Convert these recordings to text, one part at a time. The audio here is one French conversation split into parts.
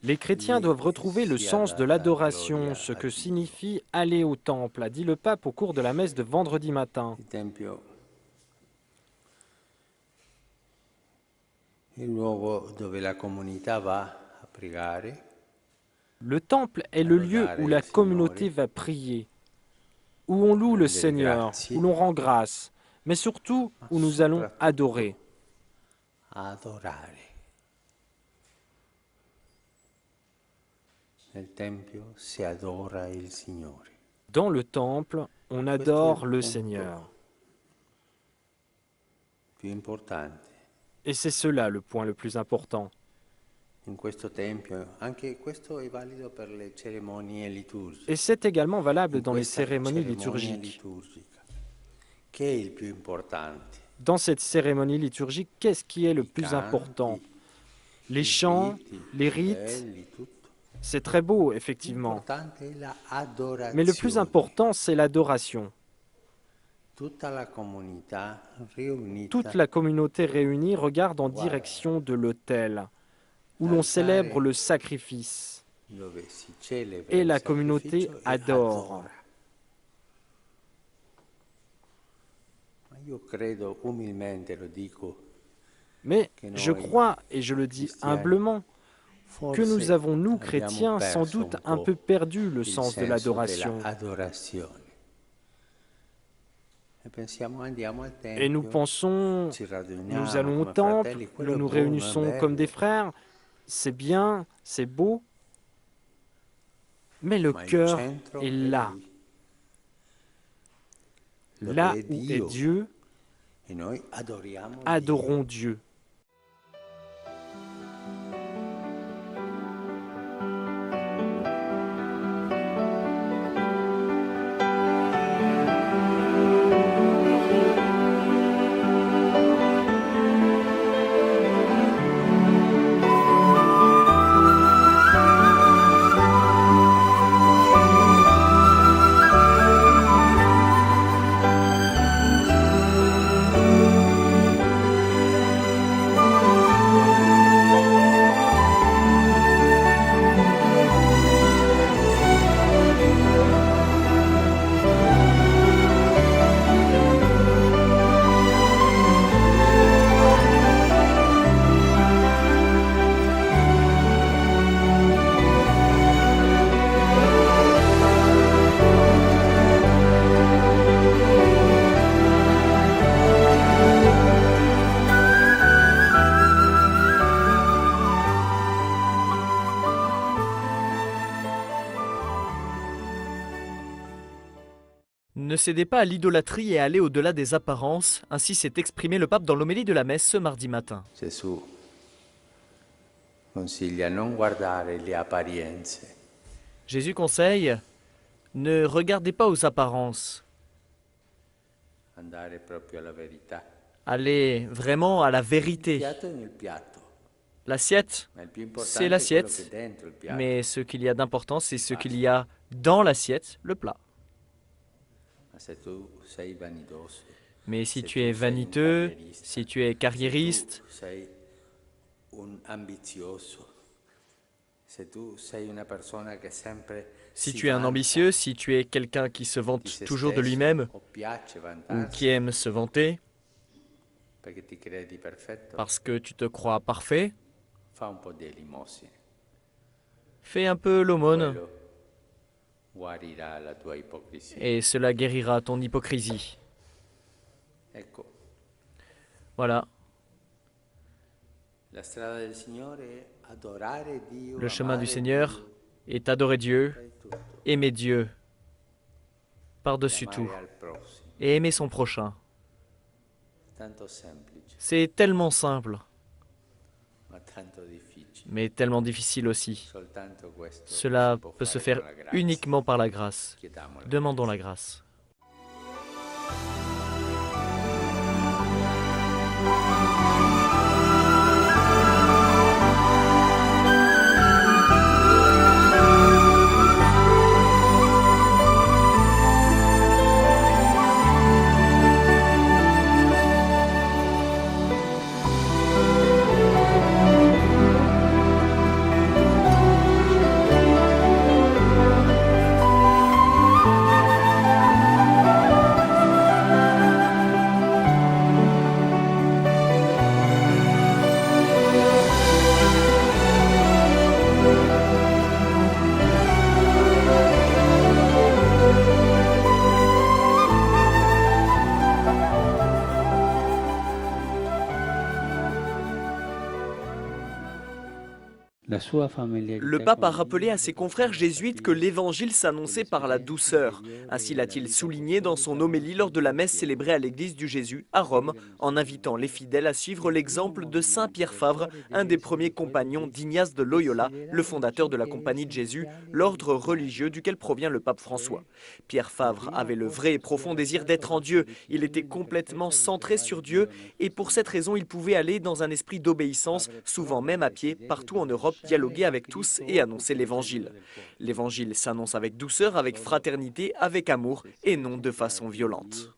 Les chrétiens doivent retrouver le sens de l'adoration, ce que signifie aller au temple, a dit le pape au cours de la messe de vendredi matin. Il Tempio è il luogo dove la comunità va a pregare, Le temple est le lieu où la communauté va prier, où on loue le Seigneur, où l'on rend grâce, mais surtout où nous allons adorer. a adorare. Nel Tempio si adora il Signore. Dans le temple, on adore le Seigneur. Più importante. Et c'est cela le point le plus important. In questo Tempio, anche questo è valido per le cerimonie liturgiche. Et c'est également valable In dans les questa cérémonies cerimonia liturgiques. liturgica, che è il più importante? Dans cette cérémonie liturgique, qu'est-ce qui est le plus important? Les chants, les rites, c'est très beau, effectivement. Mais le plus important, c'est l'adoration. Toute la communauté réunie regarde en direction de l'autel, où l'on célèbre le sacrifice. Et la communauté adore. Mais je crois, et je le dis humblement, que nous avons, nous, chrétiens, sans doute un peu perdu le sens de l'adoration. Et nous pensons, nous allons au temple, nous nous réunissons comme des frères, c'est bien, c'est beau, mais le cœur est là. Là où est Dieu, adorons Dieu. Ne cédez pas à l'idolâtrie et allez au-delà des apparences, ainsi s'est exprimé le pape dans l'homélie de la messe ce mardi matin. Gesù consiglia non guardare le apparenze, Jésus conseille, ne regardez pas aux apparences, andare proprio alla verità. allez vraiment à la vérité. Piatto nel piatto. L'assiette, Ma il più importante c'est è l'assiette, quello che è dentro il piatto. mais ce qu'il y a d'important, c'est ce qu'il y a dans l'assiette, le plat. Ma se tu sei vanidoso, Mais si se tu es tu sei un vaniteux, carrierista, si tu es carriériste, tu sei un ambizioso, se tu sei una persona che sempre si si tu es un vanta, ambitieux, si tu es quelqu'un qui se di vante se toujours de stesso, lui-même o piace ou vantarsi qui aime se vanter perché ti credi perfetto, parce que tu te crois parfait, fa un po' di elemosine. fais un peu l'aumône Quello guarirà la tua ipocrisia. et cela guérira ton hypocrisie. Ecco, Voilà, la strada del Signore è adorare Dio, le chemin du amare Seigneur Dio, est adorer Dieu, fare tutto, aimer Dieu par-dessus amare tout al prossimo. et aimer son prochain. Tanto semplice, C'est tellement simple, ma tanto difficile. mais tellement difficile aussi. Soltanto questo Cela si può peut se fare faire con la grazia. uniquement par la grâce. Chiediamola. Demandons la grâce. Le pape a rappelé à ses confrères jésuites que l'évangile s'annonçait par la douceur. Ainsi l'a-t-il souligné dans son homélie lors de la messe célébrée à l'église du Jésus à Rome, en invitant les fidèles à suivre l'exemple de Saint Pierre Favre, un des premiers compagnons d'Ignace de Loyola, le fondateur de la Compagnie de Jésus, l'ordre religieux duquel provient le pape François. Pierre Favre avait le vrai et profond désir d'être en Dieu. Il était complètement centré sur Dieu et pour cette raison, il pouvait aller dans un esprit d'obéissance, souvent même à pied, partout en Europe, dialoguer avec tous et annoncer l'Évangile. L'Évangile s'annonce avec douceur, avec fraternité, avec amour et non de façon violente.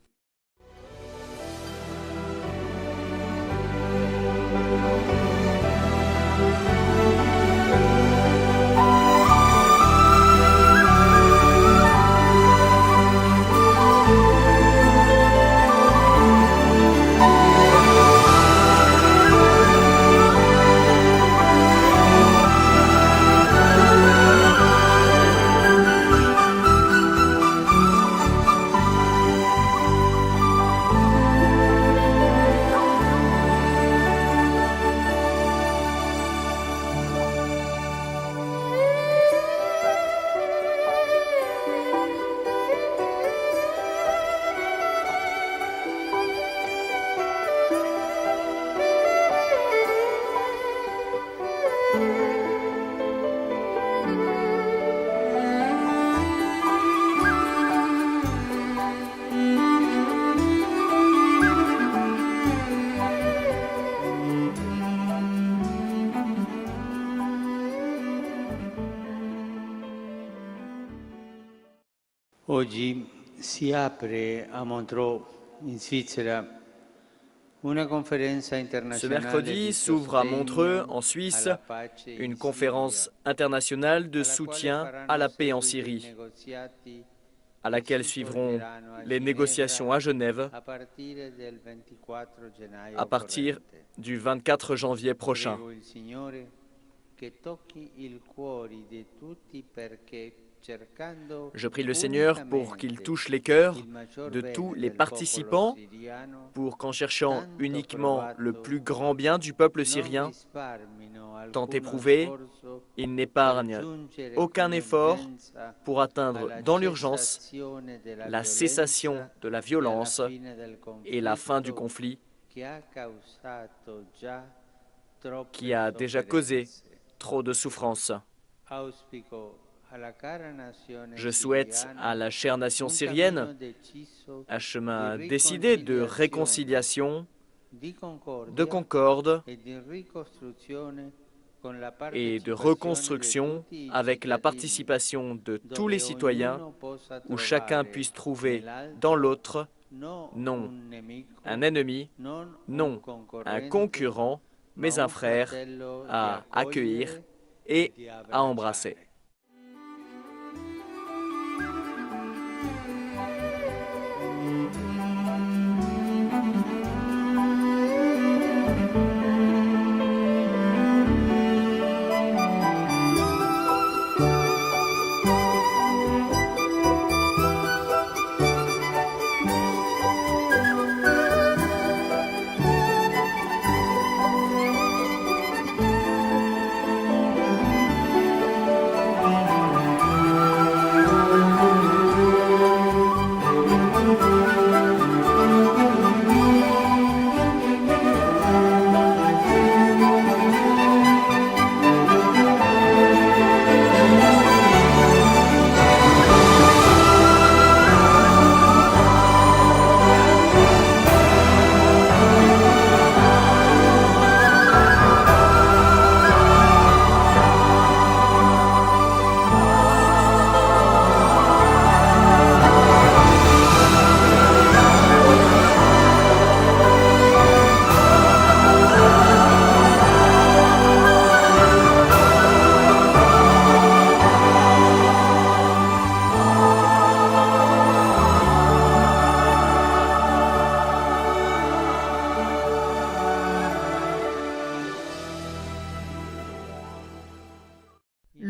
Oggi si apre a Montreux, in Svizzera, Ce mercredi s'ouvre à Montreux, en Suisse, une conférence internationale de soutien à la paix en Syrie, à laquelle suivront les négociations à Genève à partir du 24 janvier prochain. Je prie le Seigneur pour qu'il touche les cœurs de tous les participants, pour qu'en cherchant uniquement le plus grand bien du peuple syrien, tant éprouvé, il n'épargne aucun effort pour atteindre dans l'urgence la cessation de la violence et la fin du conflit qui a déjà causé trop de souffrances. Je souhaite à la chère nation syrienne un chemin décidé de réconciliation, de concorde et de reconstruction avec la participation de tous les citoyens où chacun puisse trouver dans l'autre non un ennemi, non un concurrent, mais un frère à accueillir et à embrasser.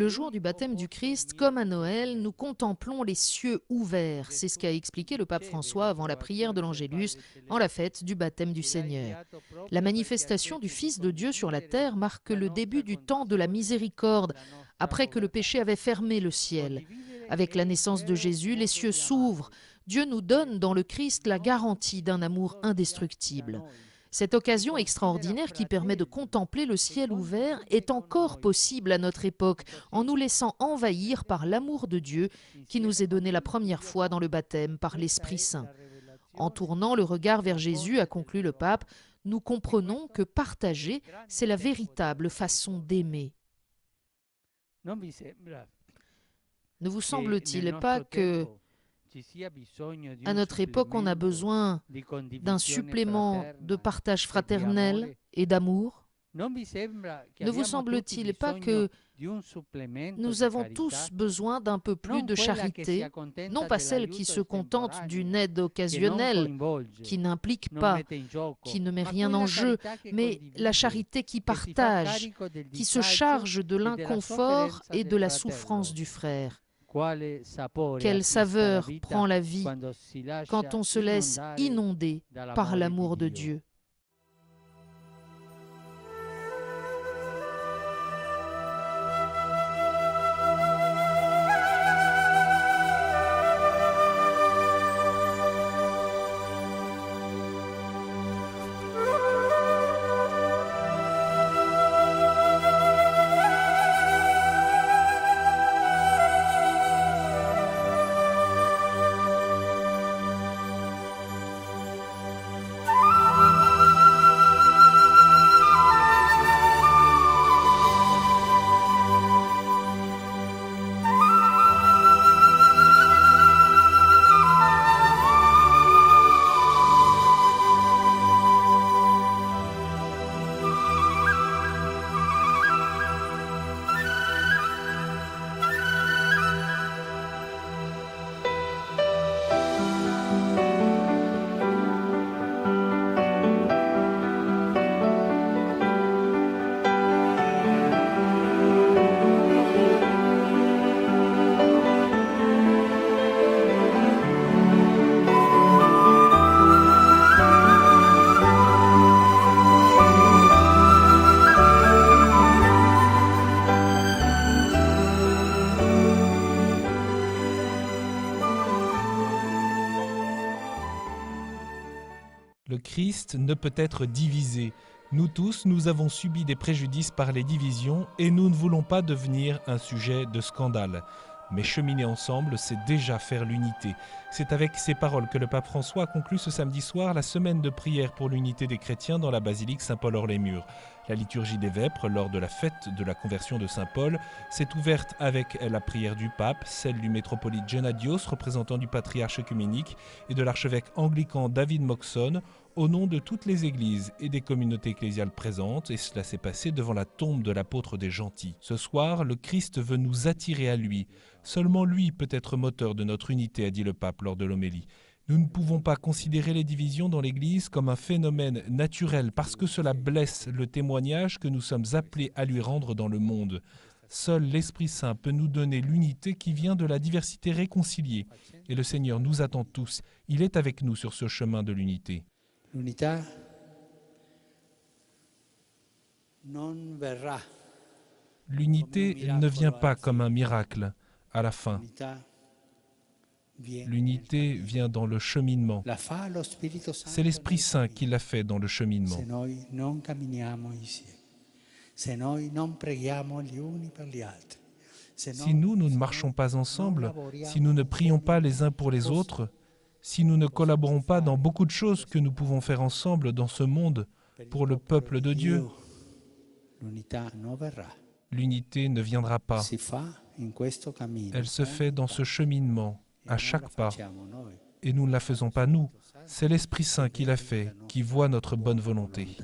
Le jour du baptême du Christ, comme à Noël, nous contemplons les cieux ouverts. C'est ce qu'a expliqué le pape François avant la prière de l'Angélus en la fête du baptême du Seigneur. La manifestation du Fils de Dieu sur la terre marque le début du temps de la miséricorde, après que le péché avait fermé le ciel. Avec la naissance de Jésus, les cieux s'ouvrent. Dieu nous donne dans le Christ la garantie d'un amour indestructible. Cette occasion extraordinaire qui permet de contempler le ciel ouvert est encore possible à notre époque en nous laissant envahir par l'amour de Dieu qui nous est donné la première fois dans le baptême par l'Esprit Saint. En tournant le regard vers Jésus, a conclu le pape, nous comprenons que partager, c'est la véritable façon d'aimer. Ne vous semble-t-il pas que à notre époque, on a besoin d'un supplément de partage fraternel et d'amour? Ne vous semble-t-il pas que nous avons tous besoin d'un peu plus de charité, non pas celle qui se contente d'une aide occasionnelle, qui n'implique pas, qui ne met rien en jeu, mais la charité qui partage, qui se charge de l'inconfort et de la souffrance du frère? Quelle saveur prend la vie quand on se laisse inonder par l'amour de Dieu. Le Christ ne peut être divisé. Nous tous, nous avons subi des préjudices par les divisions et nous ne voulons pas devenir un sujet de scandale. Mais cheminer ensemble, c'est déjà faire l'unité. C'est avec ces paroles que le pape François a conclu ce samedi soir la semaine de prière pour l'unité des chrétiens dans la basilique Saint-Paul-Hors-les-Murs. La liturgie des Vêpres, lors de la fête de la conversion de Saint-Paul, s'est ouverte avec la prière du pape, celle du métropolite Gennadios, représentant du patriarche œcuménique, et de l'archevêque anglican David Moxon, au nom de toutes les églises et des communautés ecclésiales présentes, et cela s'est passé devant la tombe de l'apôtre des gentils. Ce soir, le Christ veut nous attirer à lui. Seulement lui peut être moteur de notre unité, a dit le pape lors de l'homélie. Nous ne pouvons pas considérer les divisions dans l'Église comme un phénomène naturel parce que cela blesse le témoignage que nous sommes appelés à lui rendre dans le monde. Seul l'Esprit Saint peut nous donner l'unité qui vient de la diversité réconciliée. Et le Seigneur nous attend tous. Il est avec nous sur ce chemin de l'unité. L'unité ne vient pas comme un miracle à la fin. L'unité vient dans le cheminement. C'est l'Esprit Saint qui l'a fait dans le cheminement. Si nous ne marchons pas ensemble, si nous ne prions pas les uns pour les autres, si nous ne collaborons pas dans beaucoup de choses que nous pouvons faire ensemble dans ce monde pour le peuple de Dieu, l'unité ne viendra pas. Elle se fait dans ce cheminement, à chaque pas. Et nous ne la faisons pas nous. C'est l'Esprit Saint qui l'a fait, qui voit notre bonne volonté.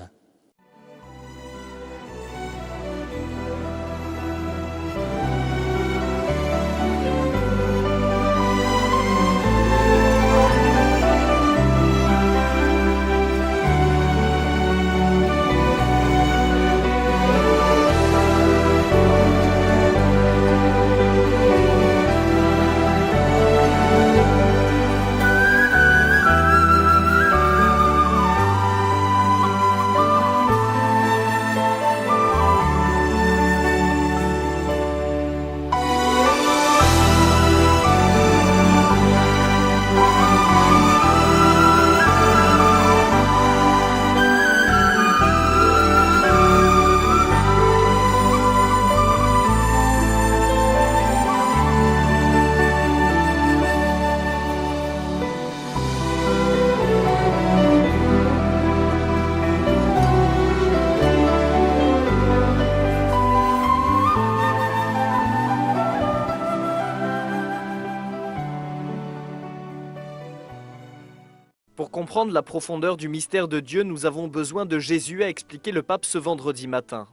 Pour comprendre la profondeur du mystère de Dieu, nous avons besoin de Jésus, a expliqué le pape ce vendredi matin.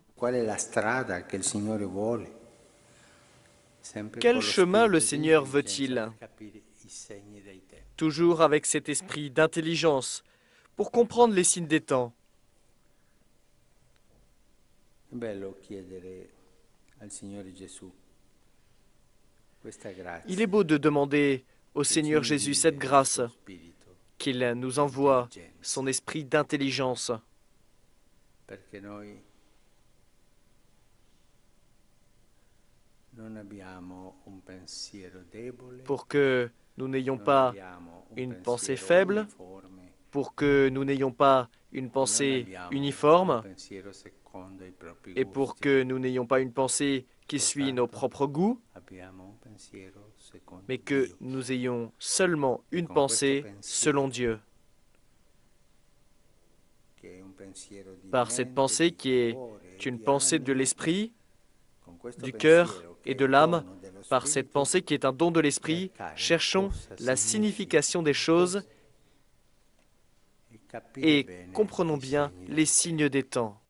Quel chemin le Seigneur veut-il? Toujours avec cet esprit d'intelligence, pour comprendre les signes des temps. Il est beau de demander au Seigneur Jésus cette grâce, qu'il nous envoie son esprit d'intelligence. Pour que nous n'ayons pas une pensée faible, pour que nous n'ayons pas une pensée uniforme, et pour que nous n'ayons pas une pensée qui suit nos propres goûts, mais que nous ayons seulement une pensée selon Dieu. Par cette pensée qui est une pensée de l'esprit, du cœur et de l'âme, par cette pensée qui est un don de l'esprit, cherchons la signification des choses et comprenons bien les signes des temps.